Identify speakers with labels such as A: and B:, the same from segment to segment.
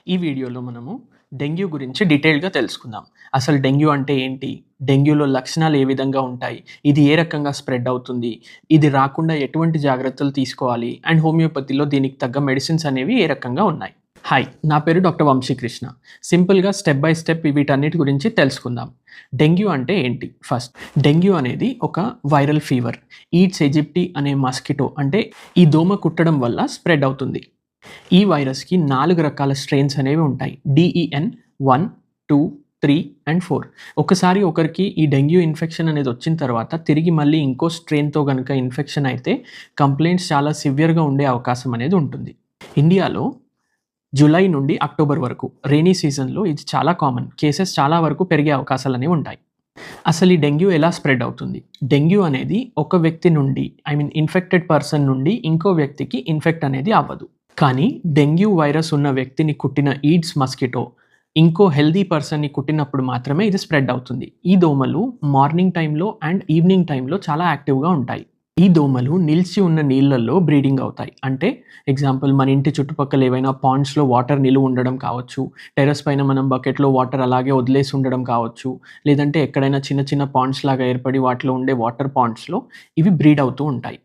A: ఈ వీడియోలో మనము డెంగ్యూ గురించి డీటెయిల్‌గా తెలుసుకుందాం. అసలు డెంగ్యూ అంటే ఏంటి? డెంగ్యూలో లక్షణాలు ఏ విధంగా ఉంటాయి? ఇది ఏ రకంగా స్ప్రెడ్ అవుతుంది? ఇది రాకుండా ఎటువంటి జాగ్రత్తలు తీసుకోవాలి? అండ్ హోమియోపతిలో దీనికి తగ్గ మెడిసిన్స్ అనేవి ఏ రకంగా ఉన్నాయి? హాయ్! నా పేరు డాక్టర్ వంశీకృష్ణ. సింపుల్‌గా స్టెప్ బై స్టెప్ వీటన్నిటి గురించి తెలుసుకుందాం. డెంగ్యూ అంటే ఏంటి? ఫస్ట్ డెంగ్యూ అనేది ఒక వైరల్ ఫీవర్. ఈడ్స్ ఎజిప్టి అనే మస్కిటో అంటే ఈ దోమ కుట్టడం వల్ల స్ప్రెడ్ అవుతుంది. ఈ వైరస్‌కి 4 రకాల స్ట్రెయిన్స్ అనేవి ఉంటాయి. DEN 1, 2, 3 and 4. ఒకసారి ఒకరికి ఈ డెంగ్యూ ఇన్ఫెక్షన్ అనేది వచ్చిన తర్వాత తిరిగి మళ్ళీ ఇంకో స్ట్రెయిన్‌తో గనుక ఇన్ఫెక్షన్ అయితే కంప్లెయింట్స్ చాలా సివియర్‌గా ఉండే అవకాశం అనేది ఉంటుంది. ఇండియాలో జూలై నుండి అక్టోబర్ వరకు రెయినీ సీజన్‌లో ఇది చాలా కామన్. కేసెస్ చాలా వరకు పెరిగే అవకాశాలనేవి ఉంటాయి. అసలు ఈ డెంగ్యూ ఎలా స్ప్రెడ్ అవుతుంది? డెంగ్యూ అనేది ఒక వ్యక్తి నుండి ఇన్ఫెక్టెడ్ పర్సన్ నుండి ఇంకో వ్యక్తికి ఇన్ఫెక్ట్ అనేది అవ్వదు. కానీ డెంగ్యూ వైరస్ ఉన్న వ్యక్తిని కుట్టిన ఈడ్స్ మస్కిటో ఇంకో హెల్తీ పర్సన్‌ని కుట్టినప్పుడు మాత్రమే ఇది స్ప్రెడ్ అవుతుంది. ఈ దోమలు మార్నింగ్ టైంలో అండ్ ఈవినింగ్ టైంలో చాలా యాక్టివ్‌గా ఉంటాయి. ఈ దోమలు నిలిచి ఉన్న నీళ్ళల్లో బ్రీడింగ్ అవుతాయి. అంటే ఎగ్జాంపుల్ మన ఇంటి చుట్టుపక్కల ఏవైనా పాండ్స్‌లో వాటర్ నిలువ ఉండడం కావచ్చు, టెర్రస్ పైన మనం బకెట్‌లో వాటర్ అలాగే వదిలేసి ఉండడం కావచ్చు, లేదంటే ఎక్కడైనా చిన్న చిన్న పాండ్స్ లాగా ఏర్పడి వాటిలో ఉండే వాటర్ పాండ్స్‌లో ఇవి బ్రీడ్ అవుతూ ఉంటాయి.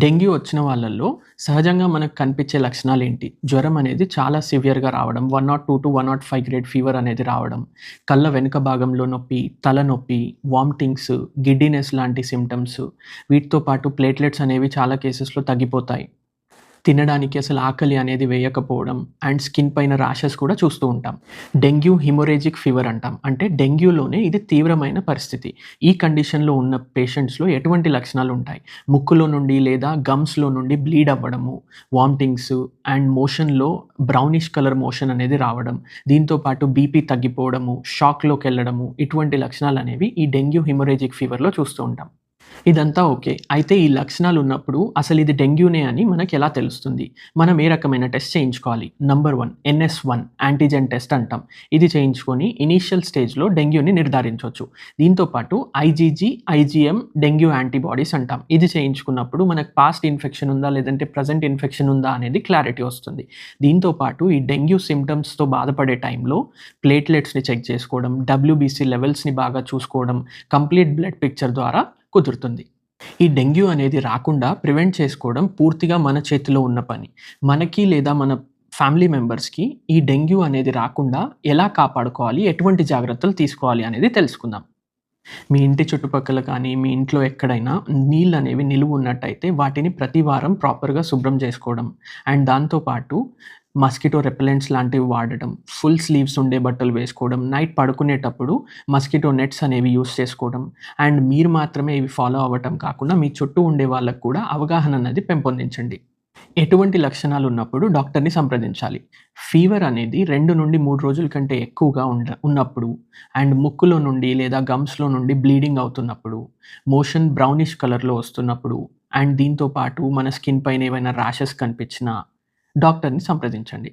A: డెంగ్యూ వచ్చిన వాళ్ళల్లో సహజంగా మనకు కనిపించే లక్షణాలేంటి? జ్వరం అనేది చాలా సివియర్‌గా రావడం, 102-105 గ్రేడ్ ఫీవర్ అనేది రావడం, కళ్ళ వెనుక భాగంలో నొప్పి, తలనొప్పి, వామిటింగ్స్, గిడ్డీనెస్ లాంటి సింప్టమ్స్, వీటితో పాటు ప్లేట్లెట్స్ అనేవి చాలా కేసెస్‌లో తగ్గిపోతాయి. తినడానికి అసలు ఆకలి అనేది వేయకపోవడం అండ్ స్కిన్ పైన ర్యాషెస్ కూడా చూస్తూ ఉంటాం. డెంగ్యూ హిమోరేజిక్ ఫీవర్ అంటాం. అంటే డెంగ్యూలోనే ఇది తీవ్రమైన పరిస్థితి. ఈ కండిషన్‌లో ఉన్న పేషెంట్స్‌లో ఎటువంటి లక్షణాలు ఉంటాయి? ముక్కులో నుండి లేదా గమ్స్‌లో నుండి బ్లీడ్ అవ్వడము, వామిటింగ్స్ అండ్ మోషన్‌లో బ్రౌనిష్ కలర్ మోషన్ అనేది రావడం, దీంతో పాటు బీపీ తగ్గిపోవడము, షాక్‌లోకెళ్ళడము ఇటువంటి లక్షణాలనేవి ఈ డెంగ్యూ హిమోరేజిక్ ఫీవర్‌లో చూస్తూ ఉంటాం. ఇదంతా ఓకే. అయితే ఈ లక్షణాలు ఉన్నప్పుడు అసలు ఇది డెంగ్యూనే అని మనకెలా తెలుస్తుంది? మనం ఏ రకమైన టెస్ట్ చేయించుకోవాలి? నంబర్ 1 NS1 యాంటిజెన్ టెస్ట్ అంటాం. ఇది చేయించుకొని ఇనీషియల్ స్టేజ్‌లో డెంగ్యూని నిర్ధారించొచ్చు. దీంతో పాటు IgG, IgM డెంగ్యూ యాంటీబాడీస్ అంటాం. ఇది చేయించుకున్నప్పుడు మనకు పాస్ట్ ఇన్ఫెక్షన్ ఉందా? లేదంటే ప్రెజెంట్ ఇన్ఫెక్షన్ ఉందా? అనేది క్లారిటీ వస్తుంది. దీంతో పాటు ఈ డెంగ్యూ సింప్టమ్స్‌తో బాధపడే టైంలో ప్లేట్లెట్స్‌ని చెక్ చేసుకోవడం, WBC లెవెల్స్‌ని బాగా చూసుకోవడం, కంప్లీట్ బ్లడ్ పిక్చర్ ద్వారా కుదురుతుంది. ఈ డెంగ్యూ అనేది రాకుండా ప్రివెంట్ చేసుకోవడం పూర్తిగా మన చేతిలో ఉన్న పని. మనకి లేదా మన ఫ్యామిలీ మెంబర్స్‌కి ఈ డెంగ్యూ అనేది రాకుండా ఎలా కాపాడుకోవాలి? ఎటువంటి జాగ్రత్తలు తీసుకోవాలి? అనేది తెలుసుకుందాం. మీ ఇంటి చుట్టుపక్కల కానీ, మీ ఇంట్లో ఎక్కడైనా నీళ్ళనేవి నిలువున్నట్టయితే వాటిని ప్రతి వారం ప్రాపర్‌గా శుభ్రం చేసుకోవడం. అండ్ దాంతో పాటు మస్కిటో రెపెలెంట్స్ లాంటివి వాడడం, ఫుల్ స్లీవ్స్ ఉండే బట్టలు వేసుకోవడం, నైట్ పడుకునేటప్పుడు మస్కిటో నెట్స్ అనేవి యూజ్ చేసుకోవడం. అండ్ మీరు మాత్రమే ఇవి ఫాలో అవ్వటం కాకుండా మీ చుట్టూ ఉండే వాళ్ళకి కూడా అవగాహన అనేది పెంపొందించండి. ఎటువంటి లక్షణాలు ఉన్నప్పుడు డాక్టర్‌ని సంప్రదించాలి. ఫీవర్ అనేది 2-3 రోజుల కంటే ఎక్కువగా ఉన్నప్పుడు అండ్ ముక్కులో నుండి లేదా గమ్స్‌లో నుండి బ్లీడింగ్ అవుతున్నప్పుడు, మోషన్ బ్రౌనిష్ కలర్‌లో వస్తున్నప్పుడు అండ్ దీంతో పాటు మన స్కిన్ పైన ఏవైనా ర్యాషెస్ కనిపించినా డాక్టర్‌ని సంప్రదించండి.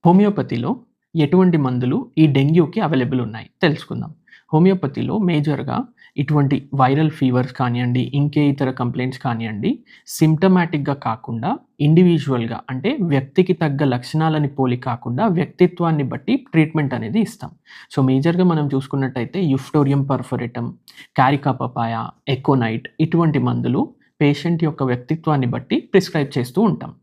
A: హోమియోపతిలో ఎటువంటి మందులు ఈ డెంగ్యూకి అవైలబుల్ ఉన్నాయి తెలుసుకుందాం. హోమియోపతిలో మేజర్‌గా ఇటువంటి వైరల్ ఫీవర్స్ కానియండి, ఇంకే ఇతర కంప్లెయింట్స్ కానియండి, సింప్టమాటిక్‌గా కాకుండా ఇండివిడ్యువల్‌గా అంటే వ్యక్తికి తగ్గ లక్షణాలని పోలి కాకుండా వ్యక్తిత్వాన్ని బట్టి ట్రీట్మెంట్ అనేది ఇస్తాం. సో, మేజర్‌గా మనం చూసుకున్నట్టయితే యుఫ్టోరియం పర్ఫోరేటమ్, కారికా పపాయ, ఎకోనైట్ ఇటువంటి మందులు పేషెంట్ యొక్క వ్యక్తిత్వాన్ని బట్టి ప్రిస్క్రైబ్ చేస్తూ ఉంటాం.